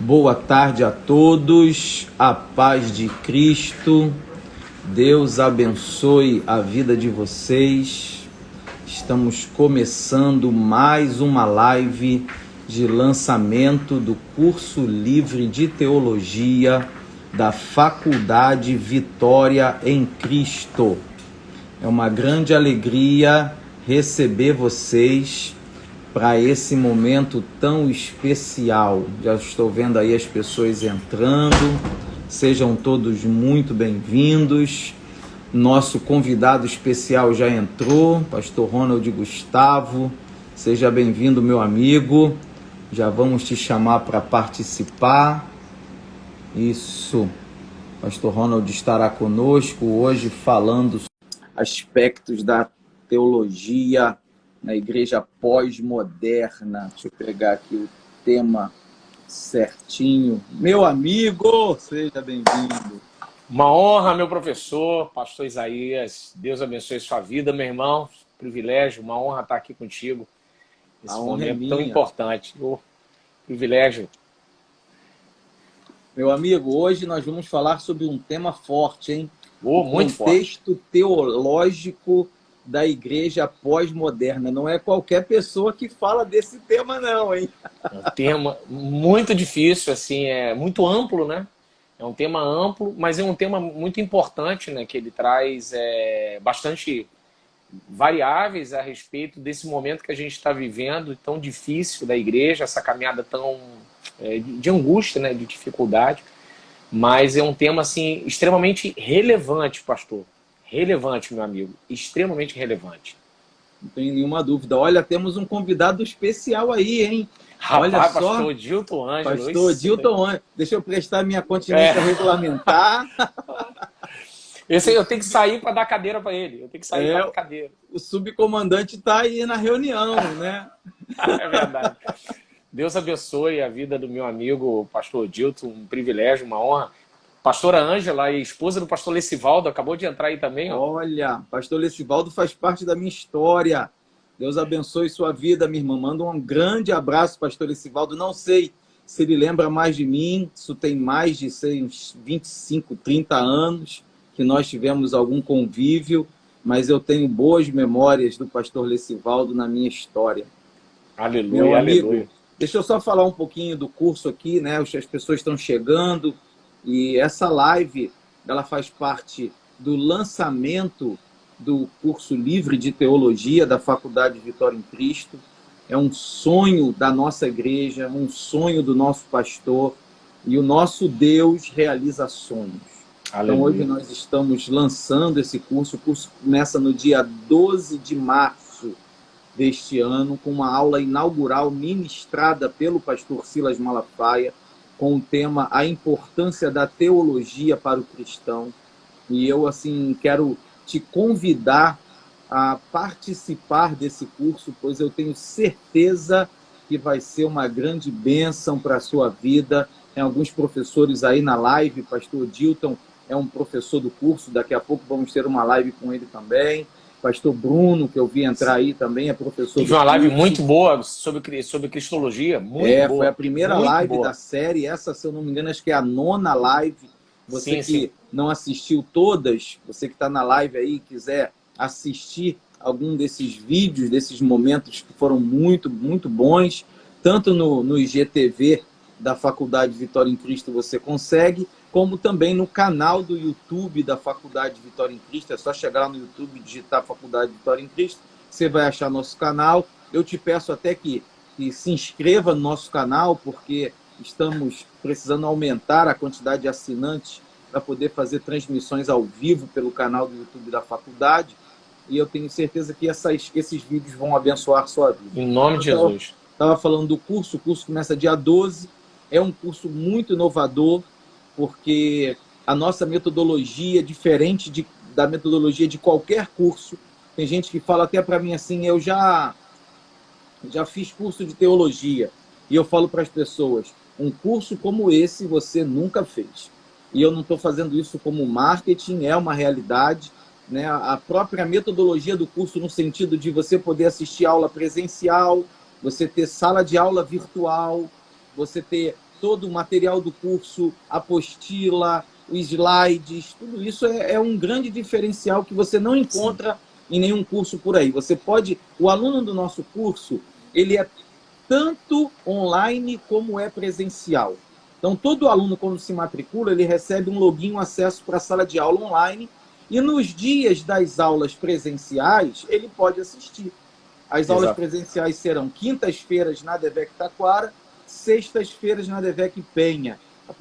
Boa tarde a todos, a paz de Cristo, Deus abençoe a vida de vocês. Estamos começando mais uma live de lançamento do curso livre de teologia da Faculdade Vitória em Cristo. É uma grande alegria receber vocês para esse momento tão especial. Já estou vendo aí as pessoas entrando. Sejam todos muito bem-vindos. Nosso convidado especial já entrou, Pastor Ronald Gustavo. Seja bem-vindo, meu amigo. Já vamos te chamar para participar. Isso. Pastor Ronald estará conosco hoje falando aspectos da teologia na igreja pós-moderna. Deixa eu pegar aqui o tema certinho. Meu amigo, seja bem-vindo. Uma honra, meu professor, pastor Isaías. Deus abençoe sua vida, meu irmão. Privilégio, uma honra estar aqui contigo nesse momento tão importante. Privilégio. Meu amigo, hoje nós vamos falar sobre um tema forte, hein? Muito forte. Contexto teológico da igreja pós-moderna. Não é qualquer pessoa que fala desse tema não, hein? É um tema muito difícil, assim, é muito amplo, né? É um tema amplo, mas é um tema muito importante, né? Que ele traz bastante variáveis a respeito desse momento que a gente está vivendo, tão difícil da igreja, essa caminhada tão de angústia, né? De dificuldade. Mas é um tema, assim, extremamente relevante, pastor. Relevante, meu amigo. Extremamente relevante. Não tem nenhuma dúvida. Olha, temos um convidado especial aí, hein? Rapaz, olha só, pastor Dilton Ângelo. Pastor Dilton Ângelo. Deixa eu prestar minha continência regulamentar. Esse aí eu tenho que sair para dar cadeira para ele. Eu tenho que sair para dar cadeira. O subcomandante está aí na reunião, né? É verdade. Deus abençoe a vida do meu amigo, pastor Dilton. Um privilégio, uma honra. Pastora Ângela e esposa do pastor Lecivaldo, acabou de entrar aí também. Ó. Olha, pastor Lecivaldo faz parte da minha história. Deus abençoe sua vida, minha irmã. Manda um grande abraço, pastor Lecivaldo. Não sei se ele lembra mais de mim. Isso tem mais de uns 25, 30 anos que nós tivemos algum convívio, mas eu tenho boas memórias do pastor Lecivaldo na minha história. Aleluia, meu amigo, aleluia. Deixa eu só falar um pouquinho do curso aqui, né? As pessoas estão chegando. E essa live, ela faz parte do lançamento do curso livre de teologia da Faculdade Vitória em Cristo. É um sonho da nossa igreja, um sonho do nosso pastor. E o nosso Deus realiza sonhos. Aleluia. Então hoje nós estamos lançando esse curso. O curso começa no dia 12 de março deste ano, com uma aula inaugural ministrada pelo pastor Silas Malafaia, com o tema A Importância da Teologia para o Cristão. E eu, assim, quero te convidar a participar desse curso, pois eu tenho certeza que vai ser uma grande bênção para a sua vida. Tem alguns professores aí na live, pastor Dilton é um professor do curso, daqui a pouco vamos ter uma live com ele também. Pastor Bruno, que eu vi entrar aí também, é professor do curso. Uma live muito boa sobre cristologia, muito boa. Foi a primeira live da série, essa, se eu não me engano, acho que é a 9ª live. Você que não assistiu todas, você que está na live aí, quiser assistir algum desses vídeos, desses momentos que foram muito, muito bons, tanto no IGTV da Faculdade Vitória em Cristo você consegue, como também no canal do YouTube da Faculdade Vitória em Cristo. É só chegar lá no YouTube e digitar Faculdade Vitória em Cristo, você vai achar nosso canal. Eu te peço até que se inscreva no nosso canal, porque estamos precisando aumentar a quantidade de assinantes para poder fazer transmissões ao vivo pelo canal do YouTube da faculdade. E eu tenho certeza que esses vídeos vão abençoar a sua vida. Em nome de Jesus. Estava falando do curso, o curso começa dia 12. É um curso muito inovador, porque a nossa metodologia é diferente da metodologia de qualquer curso. Tem gente que fala até para mim assim, eu já fiz curso de teologia. E eu falo para as pessoas, um curso como esse você nunca fez. E eu não estou fazendo isso como marketing, é uma realidade. Né? A própria metodologia do curso, no sentido de você poder assistir aula presencial, você ter sala de aula virtual, você ter todo o material do curso, apostila, os slides, tudo isso é um grande diferencial que você não encontra em nenhum curso por aí. Você pode, o aluno do nosso curso, ele é tanto online como é presencial. Então, todo aluno, quando se matricula, ele recebe um login, um acesso para a sala de aula online, e nos dias das aulas presenciais, ele pode assistir. As aulas presenciais serão quintas-feiras na DEVEC Taquara, sextas-feiras na DEVEC Penha.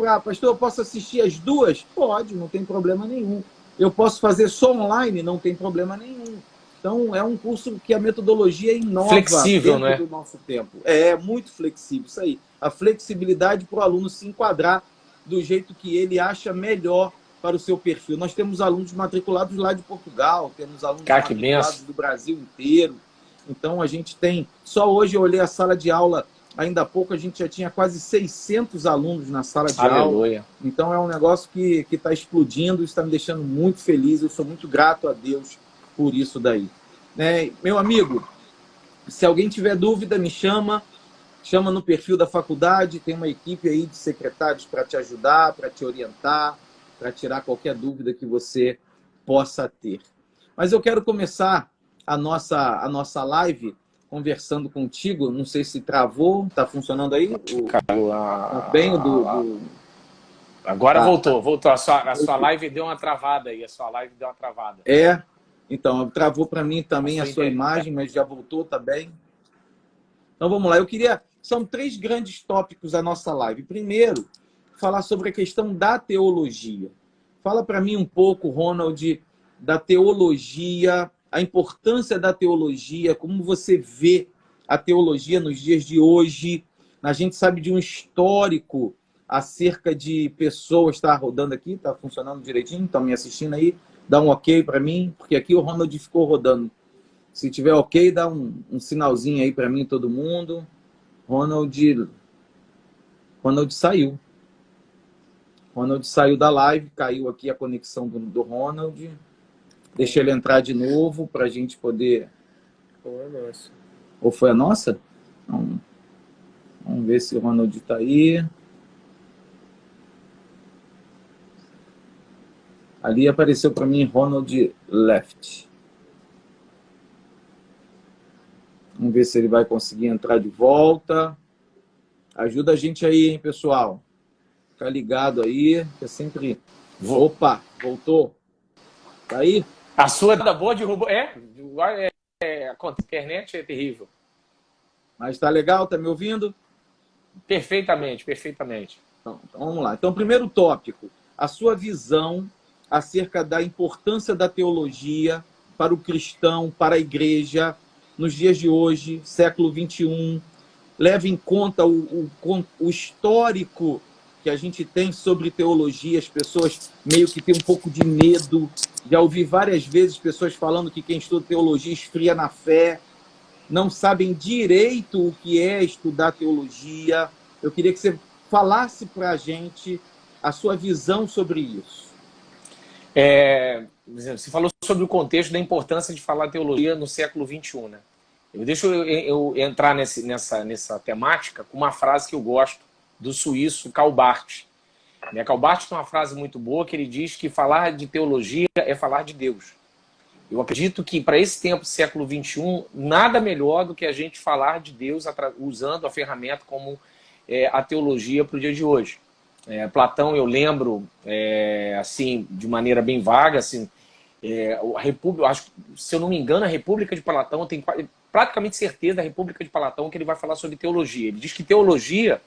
Ah, pastor, eu posso assistir as duas? Pode, não tem problema nenhum. Eu posso fazer só online? Não tem problema nenhum. Então, é um curso que a metodologia inova flexível, dentro do nosso tempo. É muito flexível, isso aí. A flexibilidade para o aluno se enquadrar do jeito que ele acha melhor para o seu perfil. Nós temos alunos matriculados lá de Portugal, temos alunos matriculados do Brasil inteiro. Então, a gente tem... Só hoje eu olhei a sala de aula, ainda há pouco a gente já tinha quase 600 alunos na sala de aula. Então, é um negócio que está explodindo, isso está me deixando muito feliz, eu sou muito grato a Deus por isso daí. Meu amigo, se alguém tiver dúvida, me chama no perfil da faculdade, tem uma equipe aí de secretários para te ajudar, para te orientar, para tirar qualquer dúvida que você possa ter. Mas eu quero começar a nossa live conversando contigo. Não sei se travou, está funcionando aí? Agora voltou. A sua live deu uma travada aí, Então, travou para mim também a sua imagem, mas já voltou, tá bem? Então, vamos lá. São 3 grandes tópicos da nossa live. Primeiro, falar sobre a questão da teologia. Fala para mim um pouco, Ronald, da teologia, a importância da teologia, como você vê a teologia nos dias de hoje. A gente sabe de um histórico acerca de pessoas... Está rodando aqui? Está funcionando direitinho? Estão me assistindo aí? Dá um ok para mim, porque aqui o Ronald ficou rodando. Se tiver ok, dá um sinalzinho aí para mim, todo mundo. Ronald saiu. Ronald saiu da live, caiu aqui a conexão do Ronald. Deixa ele entrar de novo para a gente poder... Ou foi a nossa? Vamos ver se o Ronald está aí. Ali apareceu para mim Ronald left. Vamos ver se ele vai conseguir entrar de volta. Ajuda a gente aí, hein, pessoal? Fica ligado aí, que é sempre... Opa, voltou. Tá aí? A sua da boa derrubou. A internet é terrível. Mas tá legal? Tá me ouvindo? Perfeitamente. Então, vamos lá. Então, primeiro tópico. A sua visão acerca da importância da teologia para o cristão, para a igreja, nos dias de hoje, século XXI. Leve em conta o histórico que a gente tem sobre teologia. As pessoas meio que têm um pouco de medo. Já ouvi várias vezes pessoas falando que quem estuda teologia esfria na fé, não sabem direito o que é estudar teologia. Eu queria que você falasse para a gente a sua visão sobre isso. Você falou sobre o contexto da importância de falar teologia no século XXI, né? Deixa eu entrar nessa temática com uma frase que eu gosto, do suíço Karl Barth. Karl Barth tem uma frase muito boa que ele diz que falar de teologia é falar de Deus. Eu acredito que para esse tempo, século XXI, nada melhor do que a gente falar de Deus usando a ferramenta como a teologia para o dia de hoje. Platão, eu lembro, assim, de maneira bem vaga, assim, a República, acho, se eu não me engano, a República de Platão, eu tenho praticamente certeza da República de Platão que ele vai falar sobre teologia. Ele diz que teologia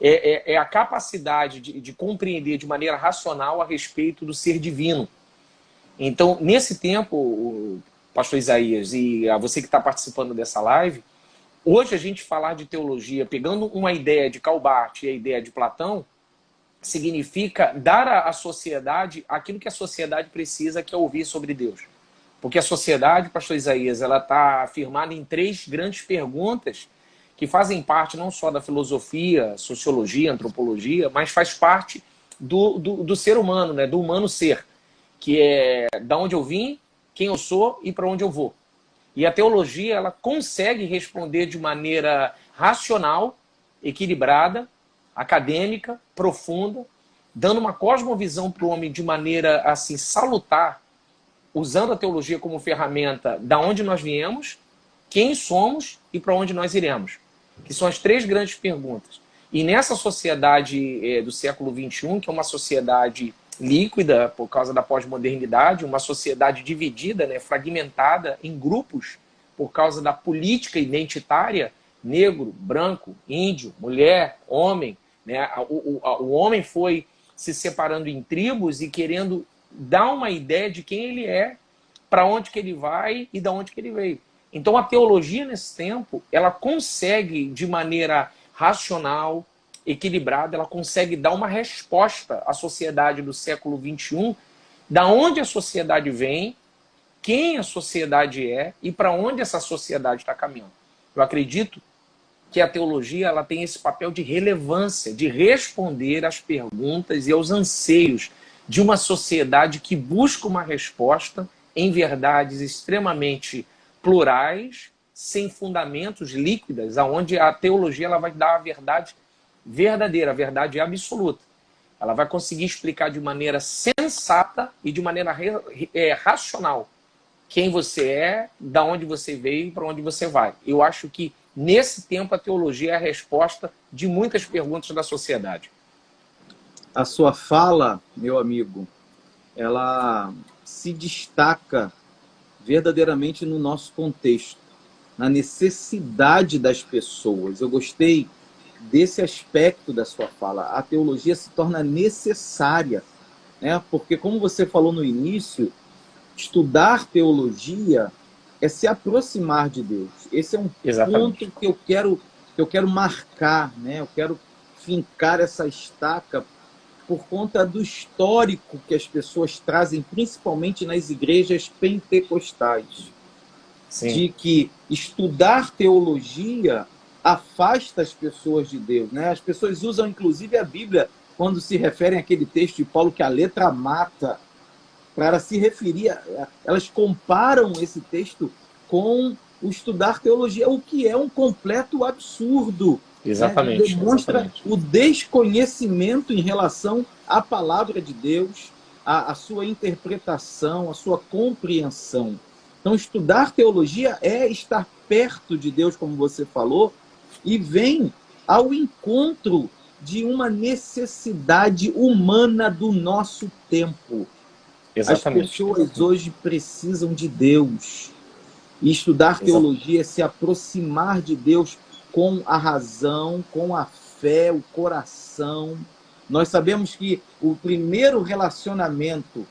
é a capacidade de compreender de maneira racional a respeito do ser divino. Então, nesse tempo, o pastor Isaías e a você que está participando dessa live, hoje a gente falar de teologia, pegando uma ideia de Karl Barth e a ideia de Platão, significa dar à sociedade aquilo que a sociedade precisa, que é ouvir sobre Deus. Porque a sociedade, pastor Isaías, ela está firmada em 3 grandes perguntas que fazem parte não só da filosofia, sociologia, antropologia, mas faz parte do ser humano, né? Do humano ser, que é da onde eu vim, quem eu sou e para onde eu vou. E a teologia, ela consegue responder de maneira racional, equilibrada, acadêmica, profunda, dando uma cosmovisão para o homem de maneira assim salutar, usando a teologia como ferramenta da onde nós viemos, quem somos e para onde nós iremos. Que são as três grandes perguntas. E nessa sociedade do século XXI, que é uma sociedade líquida por causa da pós-modernidade, uma sociedade dividida, né, fragmentada em grupos por causa da política identitária, negro, branco, índio, mulher, homem, né, o homem foi se separando em tribos e querendo dar uma ideia de quem ele é, para onde que ele vai e de onde que ele veio. Então a teologia nesse tempo, ela consegue de maneira racional, equilibrada, ela consegue dar uma resposta à sociedade do século XXI, da onde a sociedade vem, quem a sociedade é e para onde essa sociedade está caminhando. Eu acredito que a teologia ela tem esse papel de relevância, de responder às perguntas e aos anseios de uma sociedade que busca uma resposta em verdades extremamente plurais, sem fundamentos líquidas, aonde a teologia ela vai dar a verdade verdadeira, a verdade absoluta. Ela vai conseguir explicar de maneira sensata e de maneira racional quem você é, da onde você veio e para onde você vai. Eu acho que nesse tempo a teologia é a resposta de muitas perguntas da sociedade. A sua fala, meu amigo, ela se destaca verdadeiramente no nosso contexto, na necessidade das pessoas. Eu gostei desse aspecto da sua fala. A teologia se torna necessária, né? Porque, como você falou no início, estudar teologia é se aproximar de Deus. Esse é um Exatamente. ponto que eu quero marcar, né? Eu quero fincar essa estaca por conta do histórico que as pessoas trazem, principalmente nas igrejas pentecostais. Sim. De que estudar teologia afasta as pessoas de Deus, né? As pessoas usam, inclusive, a Bíblia quando se referem àquele texto de Paulo que a letra mata, para se referir, elas comparam esse texto com o estudar teologia, o que é um completo absurdo. Exatamente. Né? Demonstra exatamente. o desconhecimento em relação à palavra de Deus, a sua interpretação, a sua compreensão. Então, estudar teologia é estar perto de Deus, como você falou, e vem ao encontro de uma necessidade humana do nosso tempo. Exatamente. As pessoas hoje precisam de Deus. E estudar teologia é se aproximar de Deus com a razão, com a fé, o coração. Nós sabemos que o primeiro relacionamento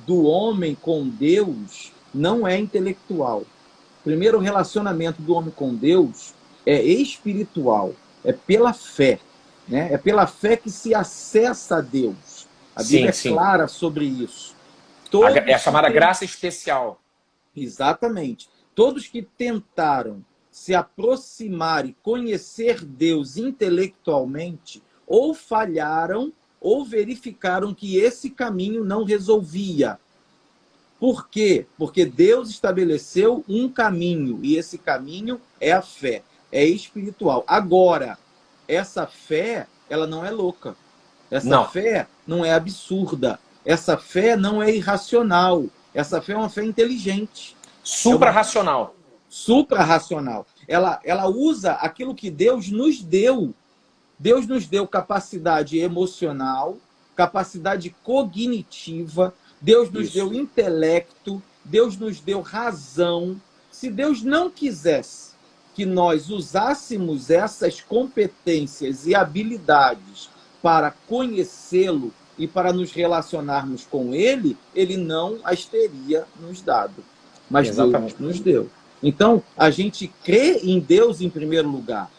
do homem com Deus não é intelectual. O primeiro relacionamento do homem com Deus é espiritual, é pela fé. Né? É pela fé que se acessa a Deus. A Bíblia é clara sobre isso. É a chamada graça especial. Exatamente. Todos que tentaram se aproximar e conhecer Deus intelectualmente, ou falharam, ou verificaram que esse caminho não resolvia. Por quê? Porque Deus estabeleceu um caminho, e esse caminho é a fé, é espiritual. Agora, essa fé, ela não é louca. Essa fé não é absurda. Essa fé não é irracional. Essa fé é uma fé inteligente. Supra-racional. Supra-racional. Ela usa aquilo que Deus nos deu. Deus nos deu capacidade emocional, capacidade cognitiva, Deus nos deu intelecto, Deus nos deu razão. Se Deus não quisesse que nós usássemos essas competências e habilidades para conhecê-lo e para nos relacionarmos com ele, ele não as teria nos dado. Mas Deus nos deu. Então, a gente crê em Deus em primeiro lugar.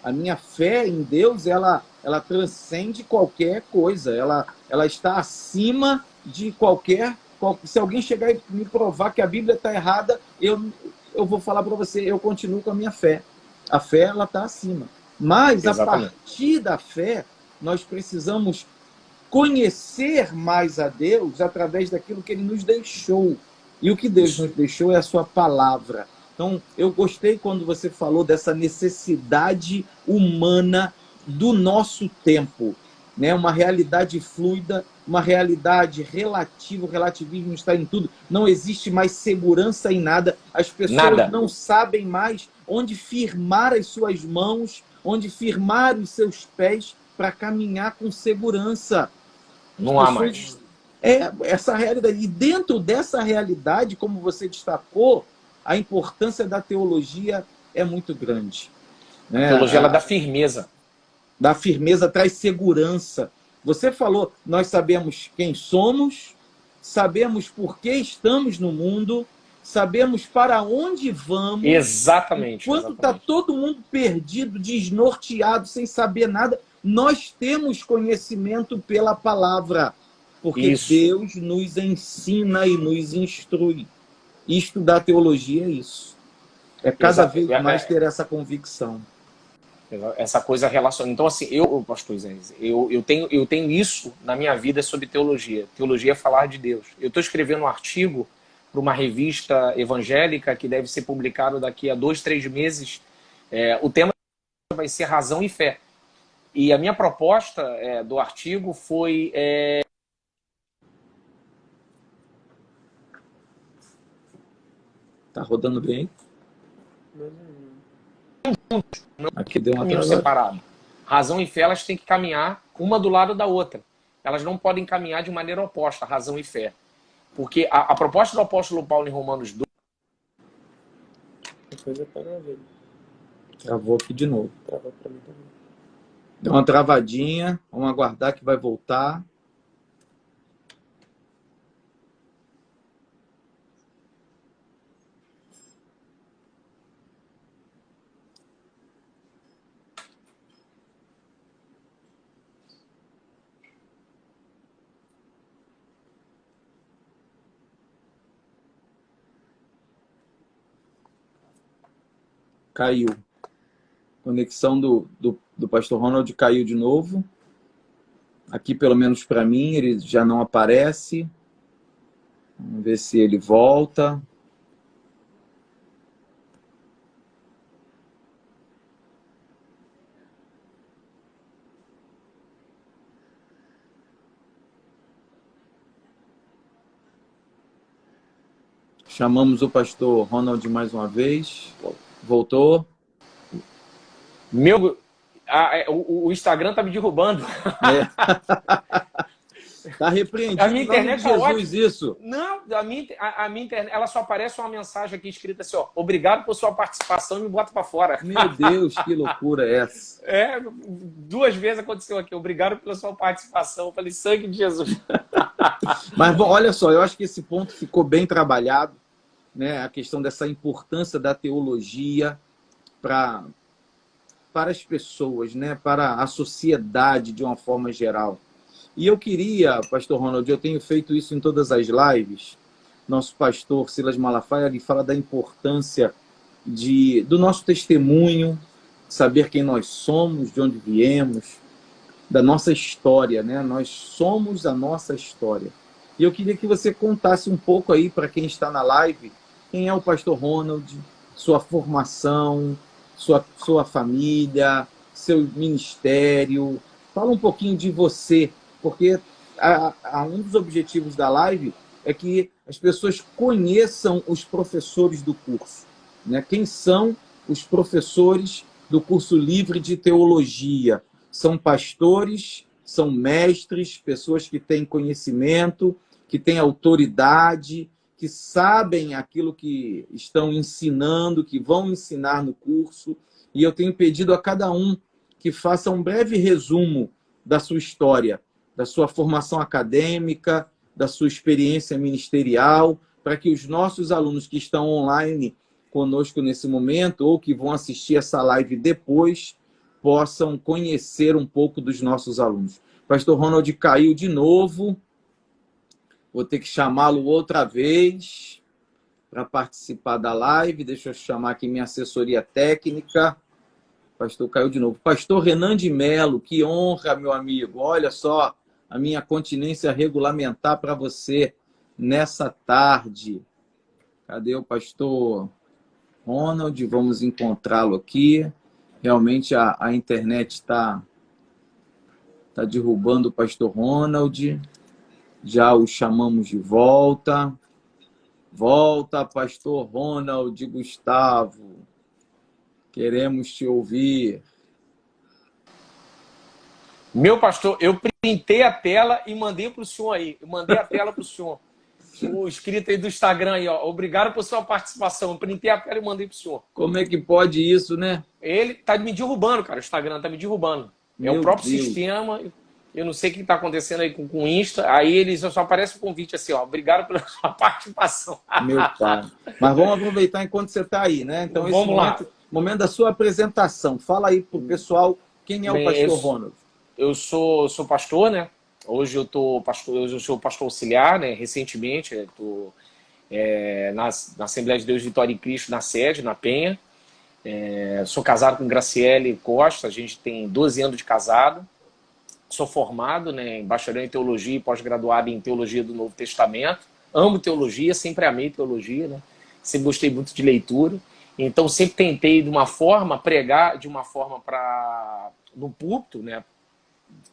A minha fé em Deus, ela transcende qualquer coisa. Ela está acima de qualquer... Se alguém chegar e me provar que a Bíblia está errada, eu vou falar para você, eu continuo com a minha fé. A fé, ela está acima. Mas, a partir da fé, nós precisamos conhecer mais a Deus através daquilo que ele nos deixou. E o que Deus nos deixou é a sua palavra. Então, eu gostei quando você falou dessa necessidade humana do nosso tempo, né? Uma realidade fluida, uma realidade relativa, o relativismo está em tudo, não existe mais segurança em nada, as pessoas Nada. não sabem mais onde firmar as suas mãos, onde firmar os seus pés para caminhar com segurança. As Não há pessoas... mais. essa realidade. E dentro dessa realidade, como você destacou, a importância da teologia é muito grande, A né? teologia ela dá firmeza. Da firmeza traz segurança. Você falou, nós sabemos quem somos, sabemos por que estamos no mundo, sabemos para onde vamos. Exatamente, Enquanto está exatamente. todo mundo perdido, desnorteado, sem saber nada, nós temos conhecimento pela palavra, porque Isso. Deus nos ensina e nos instrui. E estudar teologia é isso. É cada vez mais ter essa convicção. Essa coisa relacionada. Então, assim, pastor Isaías, eu tenho isso na minha vida sobre teologia. Teologia é falar de Deus. Eu estou escrevendo um artigo para uma revista evangélica que deve ser publicado daqui a 2, 3 meses. O tema vai ser razão e fé. E a minha proposta do artigo foi... Tá rodando bem? Aqui deu uma caminho travada. separado. Razão e fé, elas têm que caminhar uma do lado da outra. Elas não podem caminhar de maneira oposta, razão e fé. Porque a proposta do apóstolo Paulo em Romanos 2... Travou aqui de novo. Travou pra mim também. Deu uma travadinha. Vamos aguardar que vai voltar. Caiu. Conexão do pastor Ronald caiu de novo. Aqui, pelo menos para mim, ele já não aparece. Vamos ver se ele volta. Chamamos o pastor Ronald mais uma vez. Voltou. O Instagram tá me derrubando. Tá repreendido. A minha internet em nome de tá Jesus, isso. Não, a minha internet, ela só aparece uma mensagem aqui escrita assim, ó, obrigado por sua participação e me bota para fora. Meu Deus, que loucura é essa? 2 vezes aconteceu aqui, obrigado pela sua participação. Eu falei, sangue de Jesus. Mas, bom, olha só, eu acho que esse ponto ficou bem trabalhado, né? A questão dessa importância da teologia para as pessoas, né? Para a sociedade de uma forma geral. E eu queria, pastor Ronald, eu tenho feito isso em todas as lives, nosso pastor Silas Malafaia, ele fala da importância do nosso testemunho, saber quem nós somos, de onde viemos, da nossa história, né? Nós somos a nossa história. E eu queria que você contasse um pouco aí para quem está na live, quem é o pastor Ronald, sua formação, sua família, seu ministério. Fala um pouquinho de você, porque um dos objetivos da live é que as pessoas conheçam os professores do curso, né? Quem são os professores do curso livre de teologia? São pastores, são mestres, pessoas que têm conhecimento, que têm autoridade, que sabem aquilo que estão ensinando, que vão ensinar no curso. E eu tenho pedido a cada um que faça um breve resumo da sua história, da sua formação acadêmica, da sua experiência ministerial, para que os nossos alunos que estão online conosco nesse momento, ou que vão assistir essa live depois, possam conhecer um pouco dos nossos alunos. Pastor Ronald caiu de novo. Vou ter que chamá-lo outra vez para participar da live. Deixa eu chamar aqui minha assessoria técnica. Pastor caiu de novo. Pastor Renan de Melo, que honra, meu amigo. Olha só a minha continência regulamentar para você nessa tarde. Cadê o pastor Ronald? Vamos encontrá-lo aqui. Realmente a internet está Está derrubando o pastor Ronald. Já o chamamos de volta. Volta, pastor Ronald Gustavo. Queremos te ouvir. Meu pastor, eu printei a tela e mandei para o senhor aí. Eu mandei a tela para o senhor. O escrito aí do Instagram aí, ó. Obrigado por sua participação. Eu printei a tela e mandei para o senhor. Como é que pode isso, né? Ele tá me derrubando, cara. O Instagram tá me derrubando. É o próprio sistema. Eu não sei o que está acontecendo aí com o Insta. Aí eles só aparece o convite assim, ó. Obrigado pela sua participação. Meu pai. Mas vamos aproveitar enquanto você está aí, né? Então, vamos lá. Momento da sua apresentação. Fala aí pro pessoal quem é o pastor Ronald. Eu sou pastor, né? Hoje eu sou pastor auxiliar, né? Recentemente, estou na Assembleia de Deus Vitória em Cristo, na sede, na Penha. Sou casado com Graciele Costa, a gente tem 12 anos de casado. Sou formado, né, em bacharel em teologia e pós-graduado em teologia do Novo Testamento. Amo teologia, sempre amei teologia, né? Sempre gostei muito de leitura. Então sempre tentei de uma forma pregar de uma forma no púlpito, né?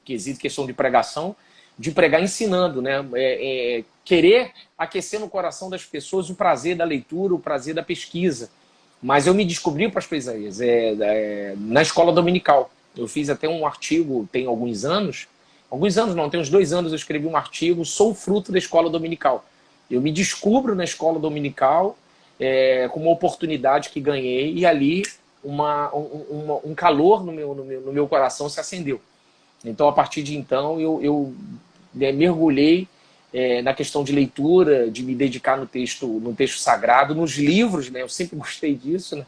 Quesito questão de pregação, de pregar ensinando, né? Querer aquecer no coração das pessoas o prazer da leitura, o prazer da pesquisa. Mas eu me descobri, pastor Isaías, na escola dominical. Eu fiz até um artigo, tem alguns anos não, tem uns 2 anos eu escrevi um artigo, sou fruto da escola dominical. Eu me descubro na escola dominical com uma oportunidade que ganhei e ali um calor no meu coração se acendeu. Então, a partir de então, eu mergulhei na questão de leitura, de me dedicar no texto sagrado, nos livros, né? Eu sempre gostei disso, né?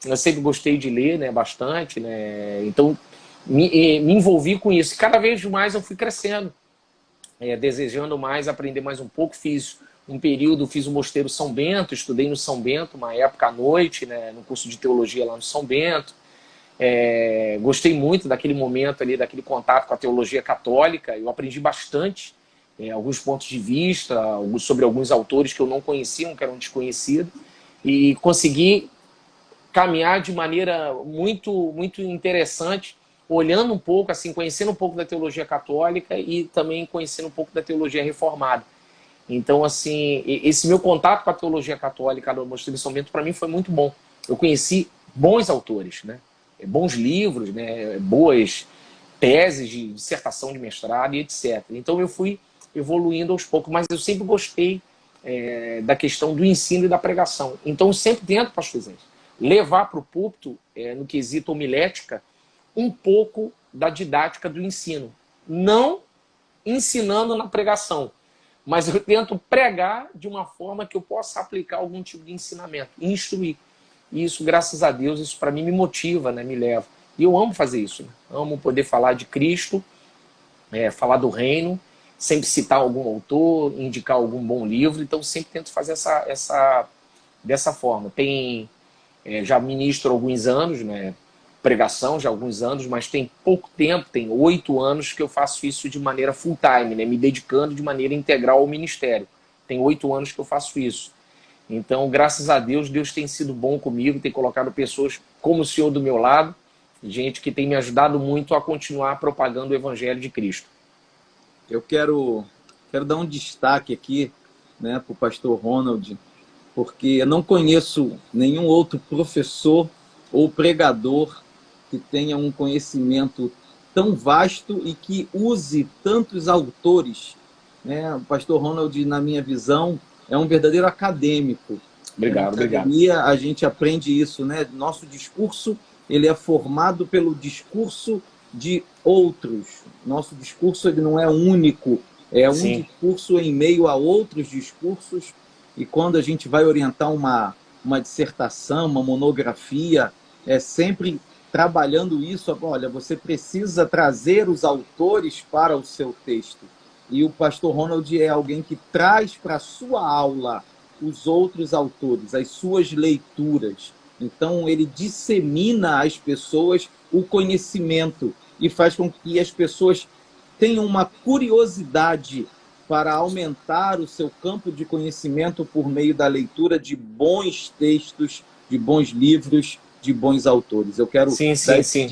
Eu sempre gostei de ler, né, bastante, né? Então, me envolvi com isso. E cada vez mais eu fui crescendo, desejando mais, aprender mais um pouco. Fiz um período, fiz o Mosteiro São Bento, estudei no São Bento, uma época à noite, né, no curso de teologia lá no São Bento. Gostei muito daquele momento ali, daquele contato com a teologia católica. Eu aprendi bastante, alguns pontos de vista, sobre alguns autores que eu não conhecia, que eram desconhecidos, e consegui caminhar de maneira muito, muito interessante, olhando um pouco, assim, conhecendo um pouco da teologia católica e também conhecendo um pouco da teologia reformada. Então, assim, esse meu contato com a teologia católica do Mosteiro de São Bento, para mim, foi muito bom. Eu conheci bons autores, né? Bons livros, né? Boas teses de dissertação de mestrado e etc. Então, eu fui evoluindo aos poucos, mas eu sempre gostei da questão do ensino e da pregação. Então, eu sempre tento, pastor Zé, levar para o púlpito, no quesito homilética, um pouco da didática do ensino. Não ensinando na pregação, mas eu tento pregar de uma forma que eu possa aplicar algum tipo de ensinamento, instruir. E isso, graças a Deus, isso para mim me motiva, né, me leva. E eu amo fazer isso. Né? Amo poder falar de Cristo, falar do reino, sempre citar algum autor, indicar algum bom livro. Então, sempre tento fazer dessa forma. Já ministro há alguns anos, né, pregação já há alguns anos, mas tem pouco tempo, tem 8 anos que eu faço isso de maneira full time, né, me dedicando de maneira integral ao ministério. Tem 8 anos que eu faço isso. Então, graças a Deus, Deus tem sido bom comigo, tem colocado pessoas como o senhor do meu lado, gente que tem me ajudado muito a continuar propagando o Evangelho de Cristo. Eu quero dar um destaque aqui, né, para o pastor Ronald, porque eu não conheço nenhum outro professor ou pregador que tenha um conhecimento tão vasto e que use tantos autores. Né? O pastor Ronald, na minha visão, é um verdadeiro acadêmico. Obrigado, na academia, a gente aprende isso, né? Nosso discurso, ele é formado pelo discurso de outros. Nosso discurso, ele não é único, é um discurso em meio a outros discursos. E quando a gente vai orientar uma dissertação, uma monografia, é sempre trabalhando isso. Olha, você precisa trazer os autores para o seu texto. E o pastor Ronald é alguém que traz para a sua aula os outros autores, as suas leituras. Então, ele dissemina às pessoas o conhecimento e faz com que as pessoas tenham uma curiosidade para aumentar o seu campo de conhecimento por meio da leitura de bons textos, de bons livros, de bons autores. Eu quero sim.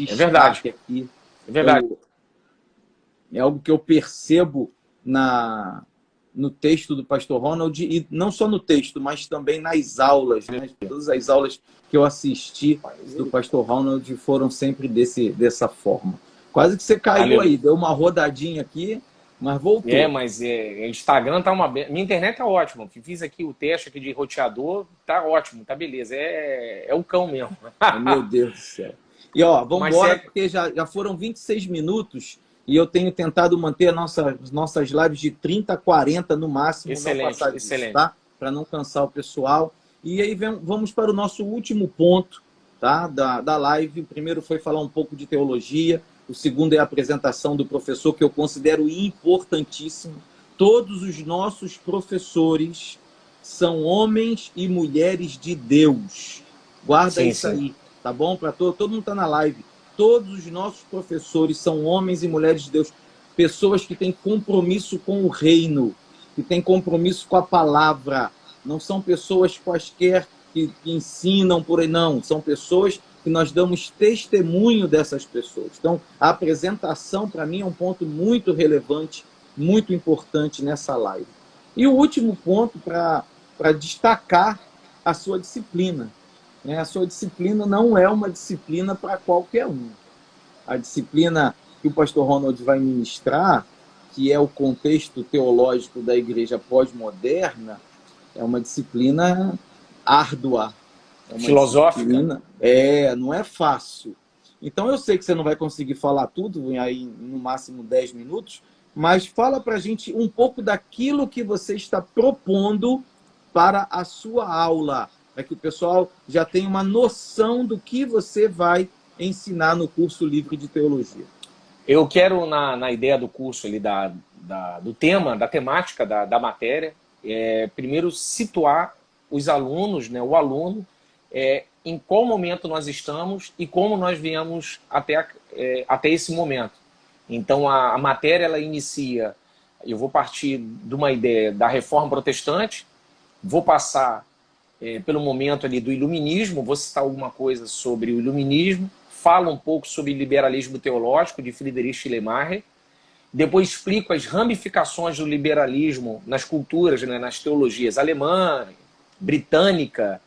É verdade. Aqui. É verdade. é algo que eu percebo no texto do pastor Ronald, e não só no texto, mas também nas aulas, né? Todas as aulas que eu assisti do pastor Ronald foram sempre dessa forma. Quase que você caiu aí, deu uma rodadinha aqui, mas voltou. Mas Instagram tá uma... Minha internet tá ótima. Fiz aqui o teste aqui de roteador, tá ótimo, tá beleza. É o cão mesmo. Meu Deus do céu. E vamos embora, porque já foram 26 minutos e eu tenho tentado manter nossas lives de 30 a 40 no máximo. Excelente, não passar excelente. disso, tá? Para não cansar o pessoal. E aí vamos para o nosso último ponto, tá? da live. O primeiro foi falar um pouco de teologia. O segundo é a apresentação do professor, que eu considero importantíssimo. Todos os nossos professores são homens e mulheres de Deus. Guarda isso aí, tá bom? Para todo mundo está na live. Todos os nossos professores são homens e mulheres de Deus. Pessoas que têm compromisso com o reino, que têm compromisso com a palavra. Não são pessoas quaisquer que ensinam por aí, não. São pessoas que nós damos testemunho dessas pessoas. Então, a apresentação, para mim, é um ponto muito relevante, muito importante nessa live. E o último ponto, para destacar a sua disciplina. A sua disciplina não é uma disciplina para qualquer um. A disciplina que o pastor Ronald vai ministrar, que é o contexto teológico da igreja pós-moderna, é uma disciplina árdua. Filosófica. Não é fácil. Então, eu sei que você não vai conseguir falar tudo, aí no máximo 10 minutos, mas fala para a gente um pouco daquilo que você está propondo para a sua aula, para que o pessoal já tenha uma noção do que você vai ensinar no curso livre de teologia. Eu quero, na ideia do curso ali, do tema, da temática da matéria, primeiro situar os alunos, né, o aluno, em qual momento nós estamos e como nós viemos até esse momento. Então, a matéria, ela inicia, eu vou partir de uma ideia da Reforma Protestante, vou passar pelo momento ali do Iluminismo, vou citar alguma coisa sobre o Iluminismo, falo um pouco sobre liberalismo teológico de Friedrich Schleiermacher, depois explico as ramificações do liberalismo nas culturas, né, nas teologias alemã, britânica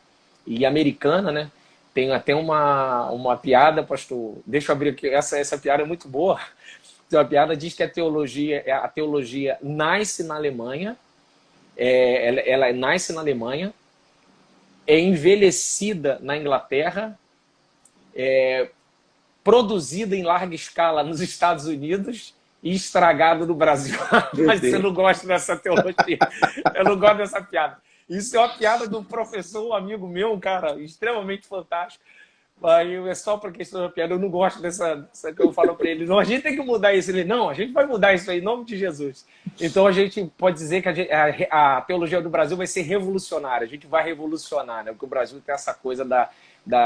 e americana, né? Tem até uma piada, pastor, deixa eu abrir aqui, essa piada é muito boa. A piada diz que a teologia nasce na Alemanha, ela nasce na Alemanha, é envelhecida na Inglaterra, produzida em larga escala nos Estados Unidos e estragada no Brasil. Mas eu não gosto dessa teologia. Eu não gosto dessa piada. Isso é uma piada do professor, um amigo meu, um cara extremamente fantástico. Aí é só por questão da piada, eu não gosto dessa que eu falo para ele. Não, a gente tem que mudar isso. Ele, não, a gente vai mudar isso aí, em nome de Jesus. Então a gente pode dizer que a teologia do Brasil vai ser revolucionária. A gente vai revolucionar, né? Porque o Brasil tem essa coisa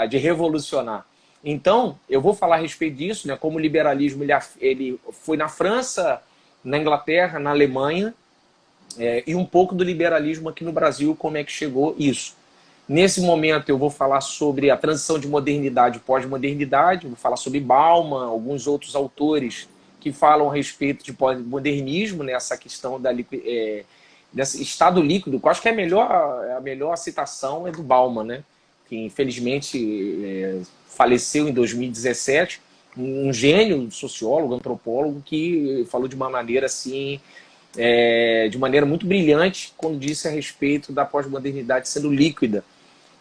de revolucionar. Então, eu vou falar a respeito disso, né? Como o liberalismo ele foi na França, na Inglaterra, na Alemanha, e um pouco do liberalismo aqui no Brasil, como é que chegou isso. Nesse momento eu vou falar sobre a transição de modernidade e pós-modernidade, vou falar sobre Bauman, alguns outros autores que falam a respeito de pós-modernismo, né, essa questão desse estado líquido, que eu acho que a melhor citação é do Bauman, né, que infelizmente faleceu em 2017, um gênio, sociólogo, antropólogo, que falou de uma maneira assim, de maneira muito brilhante, quando disse a respeito da pós-modernidade sendo líquida.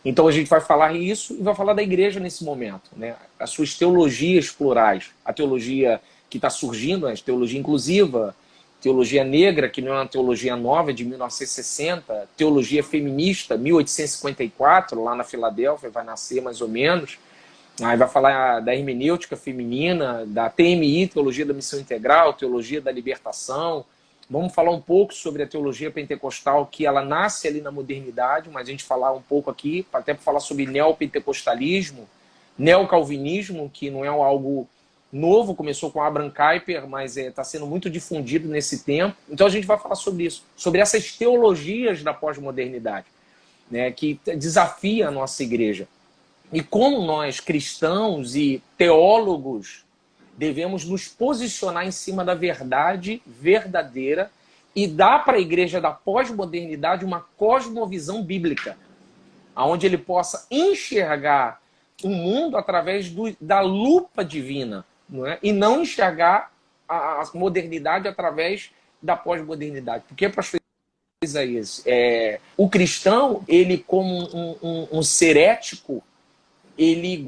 Então a gente vai falar isso e vai falar da igreja nesse momento, né? As suas teologias plurais, a teologia que está surgindo, a teologia inclusiva, teologia negra, que não é uma teologia nova, de 1960, teologia feminista, 1854, lá na Filadélfia, vai nascer mais ou menos. Aí vai falar da hermenêutica feminina, da TMI, teologia da missão integral, teologia da libertação. Vamos falar um pouco sobre a teologia pentecostal, que ela nasce ali na modernidade, mas a gente falar um pouco aqui, até para falar sobre neopentecostalismo, neocalvinismo, que não é algo novo, começou com Abraham Kuyper, mas está sendo muito difundido nesse tempo. Então a gente vai falar sobre isso, sobre essas teologias da pós-modernidade, né, que desafia a nossa igreja. E como nós, cristãos e teólogos, devemos nos posicionar em cima da verdade verdadeira e dar para a igreja da pós-modernidade uma cosmovisão bíblica, onde ele possa enxergar o mundo através da lupa divina, não é? E não enxergar a modernidade através da pós-modernidade. Porque para as Isaías, o cristão, ele como um ser ético, ele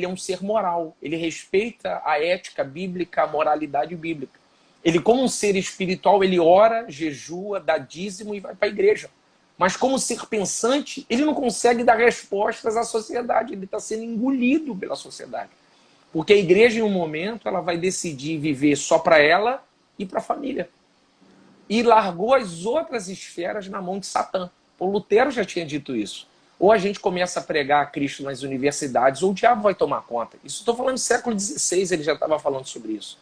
é um ser moral, ele respeita a ética bíblica, a moralidade bíblica. Ele, como um ser espiritual, ele ora, jejua, dá dízimo e vai para a igreja. Mas como ser pensante, ele não consegue dar respostas à sociedade, ele está sendo engolido pela sociedade. Porque a igreja, em um momento, ela vai decidir viver só para ela e para a família. E largou as outras esferas na mão de Satã. O Lutero já tinha dito isso. Ou a gente começa a pregar Cristo nas universidades, ou o diabo vai tomar conta. Isso estou falando do século XVI, ele já estava falando sobre isso.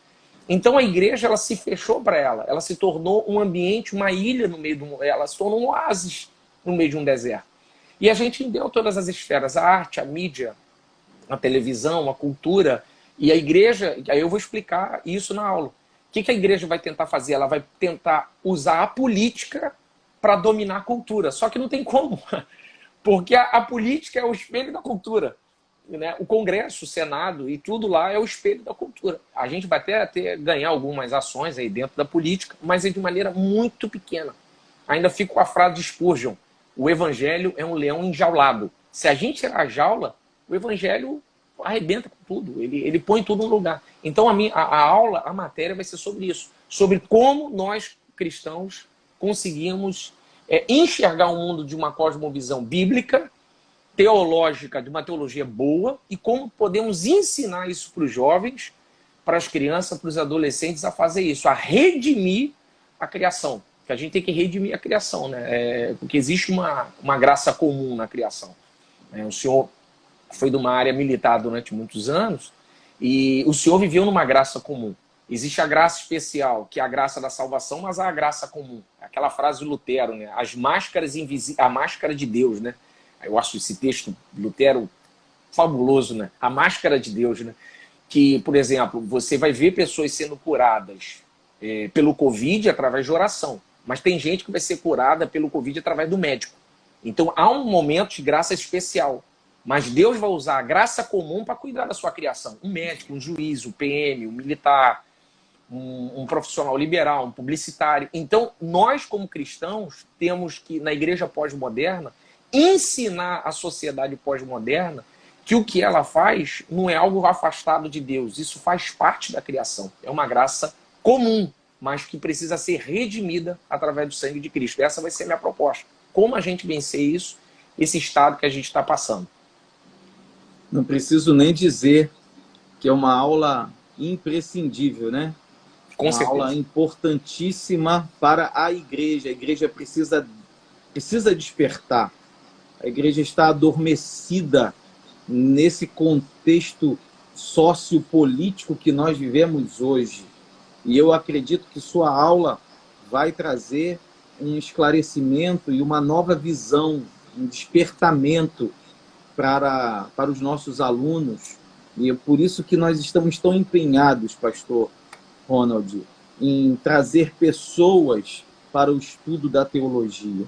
Então a igreja, ela se fechou para ela se tornou um ambiente, uma ilha no meio do... Ela se tornou um oásis no meio de um deserto. E a gente deu todas as esferas, a arte, a mídia, a televisão, a cultura, e a igreja, aí eu vou explicar isso na aula. O que a igreja vai tentar fazer? Ela vai tentar usar a política para dominar a cultura. Só que não tem como, porque a política é o espelho da cultura. Né? O Congresso, o Senado e tudo lá é o espelho da cultura. A gente vai até ganhar algumas ações aí dentro da política, mas é de maneira muito pequena. Ainda fico com a frase de Spurgeon: o evangelho é um leão enjaulado. Se a gente tirar a jaula, o evangelho arrebenta com tudo, ele põe tudo no lugar. Então a aula, a matéria vai ser sobre isso, sobre como nós cristãos conseguimos enxergar o mundo de uma cosmovisão bíblica, teológica, de uma teologia boa, e como podemos ensinar isso para os jovens, para as crianças, para os adolescentes a fazer isso, a redimir a criação. Que a gente tem que redimir a criação, né? Porque existe uma graça comum na criação. O senhor foi de uma área militar durante muitos anos e o senhor viveu numa graça comum. Existe a graça especial, que é a graça da salvação, mas há a graça comum. Aquela frase do Lutero, né? As máscaras invisíveis, a máscara de Deus, né? Eu acho esse texto de Lutero fabuloso, né? A máscara de Deus, né? Que, por exemplo, você vai ver pessoas sendo curadas pelo Covid através de oração, mas tem gente que vai ser curada pelo Covid através do médico. Então há um momento de graça especial, mas Deus vai usar a graça comum para cuidar da sua criação. Um médico, um juiz, um PM, um militar, um profissional liberal, um publicitário. Então nós, como cristãos, temos que, na igreja pós-moderna, ensinar a sociedade pós-moderna que o que ela faz não é algo afastado de Deus. Isso faz parte da criação. É uma graça comum, mas que precisa ser redimida através do sangue de Cristo. Essa vai ser a minha proposta. Como a gente vencer isso, esse estado que a gente está passando. Não preciso nem dizer que é uma aula imprescindível, né? Com certeza. Uma aula importantíssima para a igreja. A igreja precisa despertar. A igreja está adormecida nesse contexto sociopolítico que nós vivemos hoje. E eu acredito que sua aula vai trazer um esclarecimento e uma nova visão, um despertamento para os nossos alunos. E é por isso que nós estamos tão empenhados, pastor Ronald, em trazer pessoas para o estudo da teologia.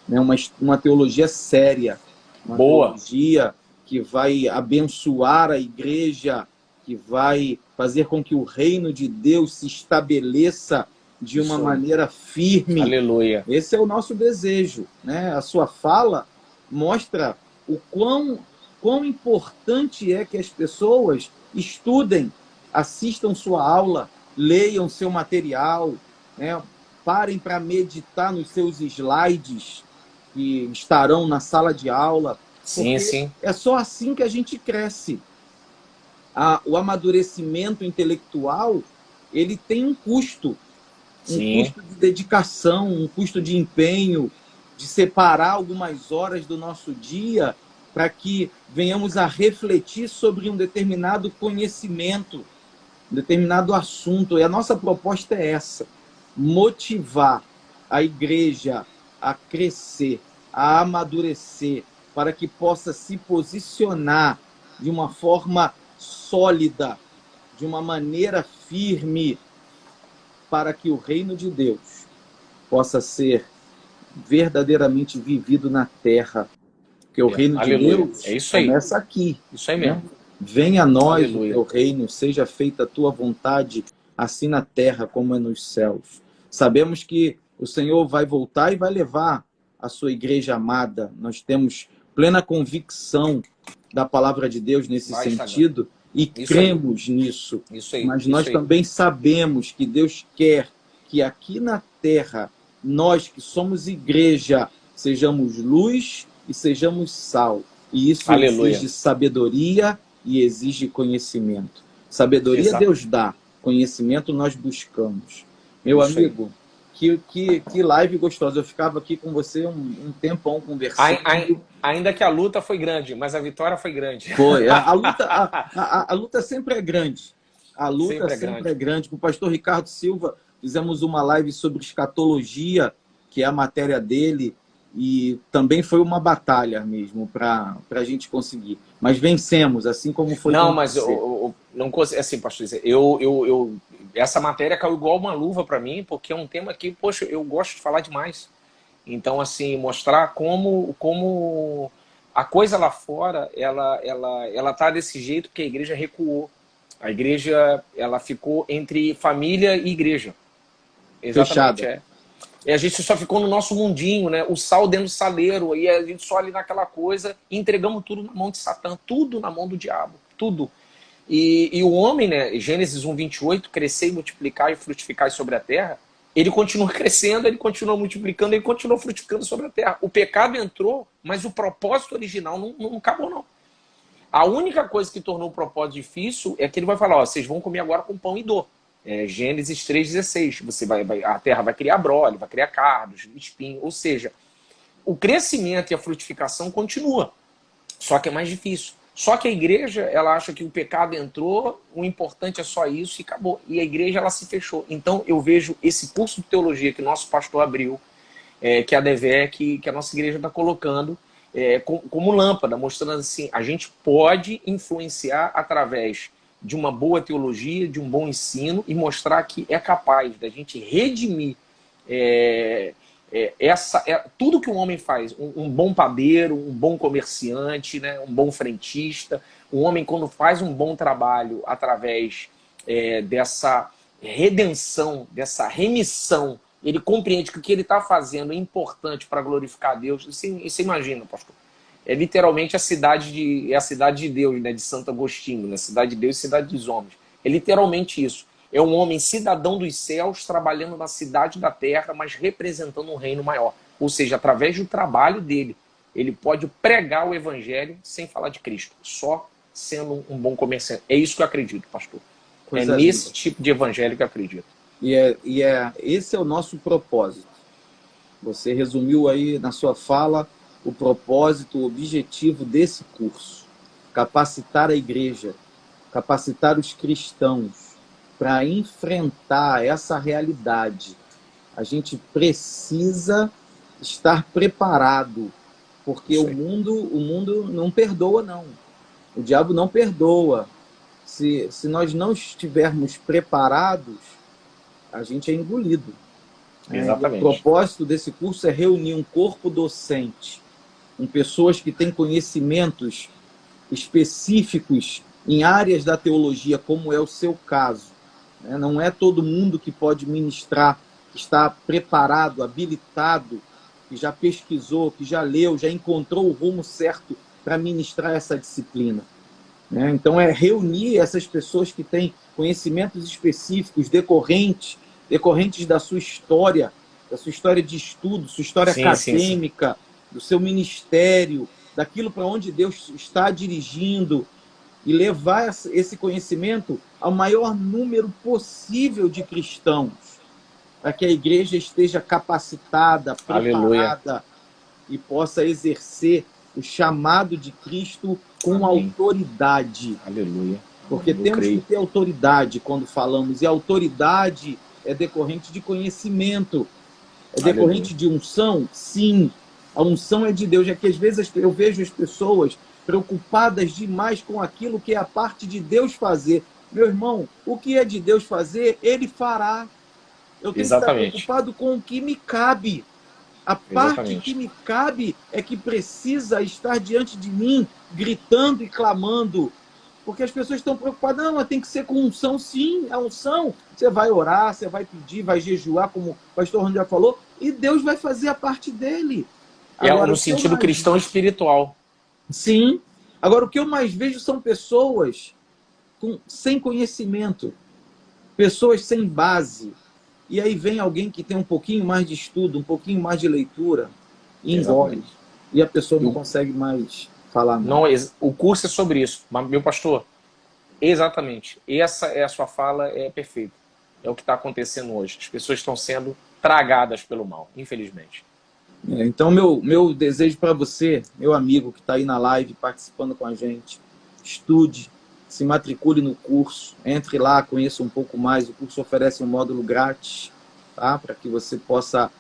Né? Uma teologia séria, uma boa teologia que vai abençoar a igreja, que vai fazer com que o reino de Deus se estabeleça de uma maneira firme. Aleluia. Esse é o nosso desejo, né? A sua fala mostra o quão importante é que as pessoas estudem, assistam sua aula, leiam seu material, né? Parem para meditar nos seus slides que estarão na sala de aula. Sim, sim. É só assim que a gente cresce. O amadurecimento intelectual, ele tem um custo. Um custo de dedicação, um custo de empenho, de separar algumas horas do nosso dia para que venhamos a refletir sobre um determinado conhecimento, um determinado assunto. E a nossa proposta é essa: motivar a igreja a crescer, a amadurecer, para que possa se posicionar de uma forma sólida de uma maneira firme para que o reino de Deus possa ser verdadeiramente vivido na terra. Porque o reino de Aleluia. Deus É isso aí. começa aqui. Isso aí Né? mesmo. Venha a nós o Aleluia. teu reino, seja feita a tua vontade, assim na terra como é nos céus. Sabemos que o Senhor vai voltar e vai levar a sua igreja amada. Nós temos plena convicção da palavra de Deus nesse sentido e cremos nisso. Isso aí. Mas nós também sabemos que Deus quer que aqui na terra, nós que somos igreja, sejamos luz e sejamos sal. E isso exige sabedoria e exige conhecimento. Sabedoria Deus dá, conhecimento nós buscamos. Meu amigo, que live gostosa. Eu ficava aqui com você um tempão conversando. Ainda que a luta foi grande, mas a vitória foi grande. Foi. A luta sempre é grande. A luta sempre é grande. Com o pastor Ricardo Silva, fizemos uma live sobre escatologia, que é a matéria dele, e também foi uma batalha mesmo para a gente conseguir. Mas vencemos, assim como foi. Não, mas não consigo. Assim, pastor, essa matéria caiu igual uma luva para mim, porque é um tema que, poxa, eu gosto de falar demais. Então, assim, mostrar como a coisa lá fora, ela tá desse jeito porque a igreja recuou. A igreja, ela ficou entre família e igreja. Exatamente, fechada. E a gente só ficou no nosso mundinho, né? O sal dentro do saleiro, aí a gente só ali naquela coisa, e entregamos tudo na mão de Satã, tudo na mão do diabo, tudo. E o homem, né? Gênesis 1:28, crescer e multiplicar e frutificar sobre a terra, ele continua crescendo, ele continua multiplicando, ele continua frutificando sobre a terra. O pecado entrou, mas o propósito original não acabou, não. A única coisa que tornou o propósito difícil é que ele vai falar, ó, vocês vão comer agora com pão e dor. Gênesis 3:16, a terra vai criar brole, vai criar cardos, espinho, ou seja, o crescimento e a frutificação continua, só que é mais difícil. Só que a igreja, ela acha que o pecado entrou, o importante é só isso e acabou. E a igreja, ela se fechou. Então eu vejo esse curso de teologia que o nosso pastor abriu, que a DEVEC, que a nossa igreja está colocando, como lâmpada, mostrando assim, a gente pode influenciar através de uma boa teologia, de um bom ensino, e mostrar que é capaz da gente redimir tudo que um homem faz. Um bom padeiro, um bom comerciante, né, um bom frentista. Um homem, quando faz um bom trabalho através dessa redenção, dessa remissão, ele compreende que o que ele está fazendo é importante para glorificar a Deus. Você imagina, pastor? É literalmente a cidade de Deus, né, de Santo Agostinho, né, cidade de Deus e cidade dos homens. É literalmente isso. É um homem cidadão dos céus, trabalhando na cidade da terra, mas representando um reino maior. Ou seja, através do trabalho dele, ele pode pregar o evangelho sem falar de Cristo, só sendo um bom comerciante. É isso que eu acredito, pastor. Coisa nesse linda. Tipo de evangelho que eu acredito. Esse é o nosso propósito. Você resumiu aí na sua fala o propósito, o objetivo desse curso. Capacitar a igreja, capacitar os cristãos para enfrentar essa realidade. A gente precisa estar preparado, porque o mundo não perdoa, não. O diabo não perdoa. Se nós não estivermos preparados, a gente é engolido. Exatamente. O propósito desse curso é reunir um corpo docente, com pessoas que têm conhecimentos específicos em áreas da teologia, como é o seu caso. Não é todo mundo que pode ministrar, que está preparado, habilitado, que já pesquisou, que já leu, já encontrou o rumo certo para ministrar essa disciplina. Então, é reunir essas pessoas que têm conhecimentos específicos, decorrentes da sua história de estudo, sua história acadêmica, do seu ministério, daquilo para onde Deus está dirigindo, e levar esse conhecimento ao maior número possível de cristãos, para que a igreja esteja capacitada, preparada, Aleluia, e possa exercer o chamado de Cristo com Amém. Autoridade. Aleluia. Porque temos que ter autoridade quando falamos, e a autoridade é decorrente de conhecimento. É decorrente de unção? Sim. A unção é de Deus. É que às vezes eu vejo as pessoas preocupadas demais com aquilo que é a parte de Deus fazer. Meu irmão, o que é de Deus fazer, Ele fará. Eu tenho que estar Exatamente. preocupado com o que me cabe. A parte que Exatamente. me cabe é que precisa estar diante de mim, gritando e clamando. Porque as pessoas estão preocupadas, não, mas tem que ser com unção, sim, a unção. Você vai orar, você vai pedir, vai jejuar, como o pastor Ron já falou, e Deus vai fazer a parte dele. É Agora, no o que eu sentido mais... cristão espiritual. Sim. Agora, o que eu mais vejo são pessoas sem conhecimento, pessoas sem base. E aí vem alguém que tem um pouquinho mais de estudo, um pouquinho mais de leitura, e engole. Exatamente. E a pessoa não Eu, consegue mais falar nada. não, o curso é sobre isso. Mas, meu pastor, exatamente. Essa é a sua fala, é perfeita. É o que está acontecendo hoje. As pessoas estão sendo tragadas pelo mal, infelizmente. Então, meu desejo para você, meu amigo que está aí na live participando com a gente, estude, se matricule no curso, entre lá, conheça um pouco mais. O curso oferece um módulo grátis, tá? Para que você possa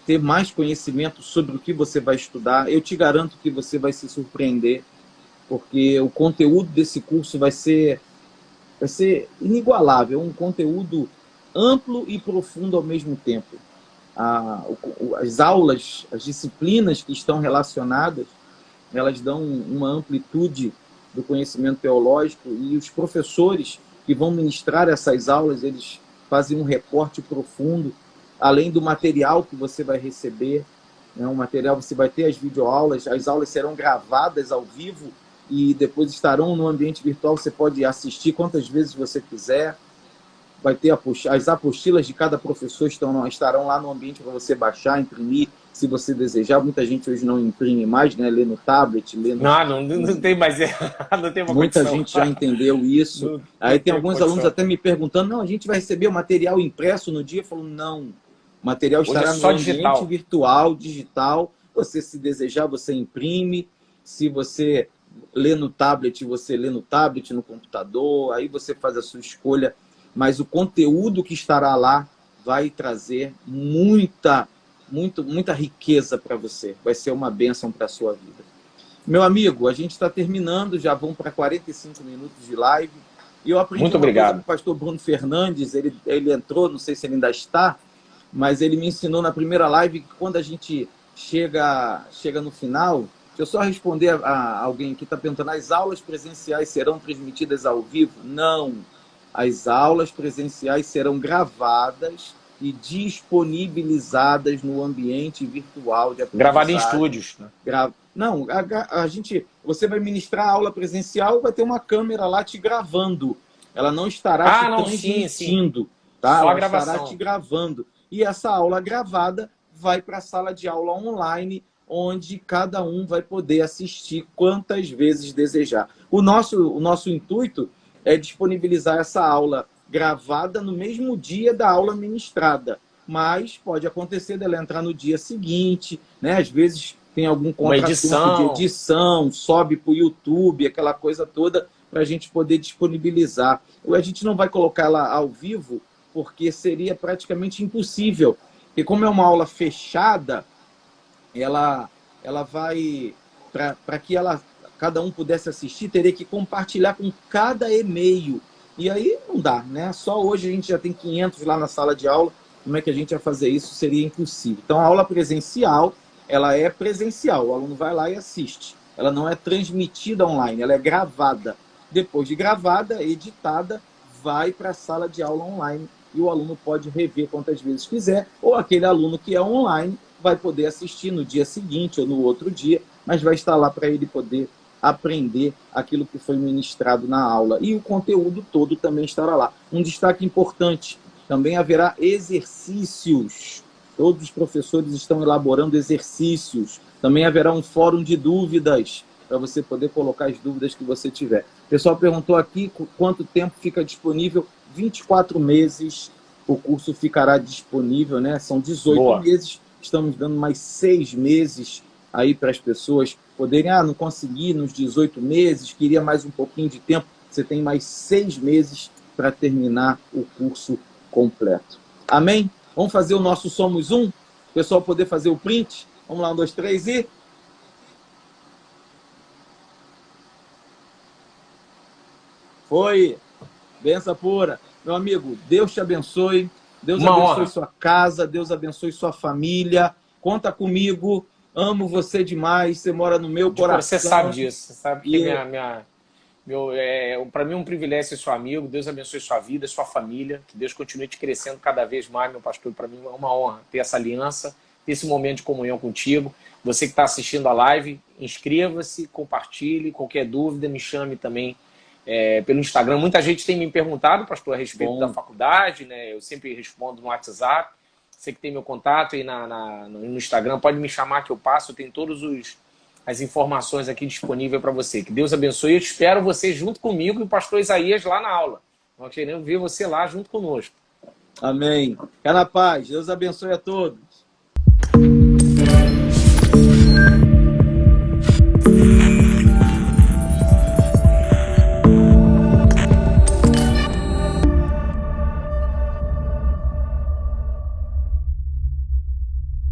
ter mais conhecimento sobre o que você vai estudar. Eu te garanto que você vai se surpreender, porque o conteúdo desse curso vai ser inigualável, um conteúdo amplo e profundo ao mesmo tempo. As aulas, as disciplinas que estão relacionadas, elas dão uma amplitude do conhecimento teológico, e os professores que vão ministrar essas aulas, eles fazem um recorte profundo, além do material que você vai receber, né? O material, você vai ter as videoaulas, as aulas serão gravadas ao vivo e depois estarão no ambiente virtual, você pode assistir quantas vezes você quiser. Vai ter as apostilas de cada professor estarão lá no ambiente para você baixar, imprimir, se você desejar. Muita gente hoje não imprime mais, né? Lê no tablet, lê no... Não tem mais. Não tem uma Muita condição. gente já entendeu isso. Aí Não tem tem alguns alunos condição. até me perguntando, não, a gente vai receber o material impresso no dia? Eu falo, não, o material Hoje é estará no só ambiente digital. virtual, digital. Você, se desejar, você imprime. Se você lê no tablet, você lê no tablet, no computador. Aí você faz a sua escolha. Mas o conteúdo que estará lá vai trazer muita riqueza para você. Vai ser uma bênção para a sua vida. Meu amigo, a gente está terminando, já vão para 45 minutos de live. E eu aprendi Muito uma coisa com obrigado. o pastor Bruno Fernandes, ele entrou, não sei se ele ainda está, mas ele me ensinou na primeira live que quando a gente chega no final, deixa eu só responder a alguém que está perguntando, as aulas presenciais serão transmitidas ao vivo? Não. As aulas presenciais serão gravadas e disponibilizadas no ambiente virtual de Gravado em aprendizagem. estúdios. Né? Não, você vai ministrar a aula presencial, vai ter uma câmera lá te gravando. Ela não estará te Ah, não, sim, sim. transmitindo, tá? Só a Ela estará te gravação. gravando. E essa aula gravada vai para a sala de aula online, onde cada um vai poder assistir quantas vezes desejar. O nosso intuito é disponibilizar essa aula gravada no mesmo dia da aula ministrada, mas pode acontecer dela entrar no dia seguinte, né? Às vezes tem algum Uma contratempo de edição. edição, sobe para o YouTube, aquela coisa toda, para a gente poder disponibilizar. A gente não vai colocar ela ao vivo, porque seria praticamente impossível. E como é uma aula fechada, ela vai, para que cada um pudesse assistir, teria que compartilhar com cada e-mail. E aí não dá, né? Só hoje a gente já tem 500 lá na sala de aula. Como é que a gente vai fazer isso? Seria impossível. Então, a aula presencial, ela é presencial. O aluno vai lá e assiste. Ela não é transmitida online, ela é gravada. Depois de gravada, editada, vai para a sala de aula online e o aluno pode rever quantas vezes quiser, ou aquele aluno que é online vai poder assistir no dia seguinte ou no outro dia, mas vai estar lá para ele poder aprender aquilo que foi ministrado na aula. E o conteúdo todo também estará lá. Um destaque importante, também haverá exercícios. Todos os professores estão elaborando exercícios. Também haverá um fórum de dúvidas, para você poder colocar as dúvidas que você tiver. O pessoal perguntou aqui quanto tempo fica disponível. 24 meses o curso ficará disponível, né? São 18 Boa. meses, estamos dando mais 6 meses aí para as pessoas poderem, não consegui nos 18 meses, queria mais um pouquinho de tempo. Você tem mais 6 meses para terminar o curso completo. Amém? Vamos fazer o nosso Somos Um? O pessoal poder fazer o print? Vamos lá, 1, 2, 3 e... Foi. Benção pura. Meu amigo, Deus te abençoe. Deus Uma abençoe honra. sua casa. Deus abençoe sua família. Conta comigo. Amo você demais. Você mora no meu Você coração. sabe disso. Você sabe que E para mim é um privilégio ser seu amigo. Deus abençoe sua vida, sua família. Que Deus continue te crescendo cada vez mais, meu pastor. Para mim é uma honra ter essa aliança, ter esse momento de comunhão contigo. Você que está assistindo a live, inscreva-se, compartilhe. Qualquer dúvida, me chame também pelo Instagram. Muita gente tem me perguntado, pastor, a respeito da faculdade, né? Eu sempre respondo no WhatsApp. Você que tem meu contato aí no Instagram, pode me chamar que eu passo. Eu tenho todas as informações aqui disponíveis para você. Que Deus abençoe. Eu espero você junto comigo e o pastor Isaías lá na aula. Nós queremos ver você lá junto conosco. amém. Fica na paz. Deus abençoe a todos.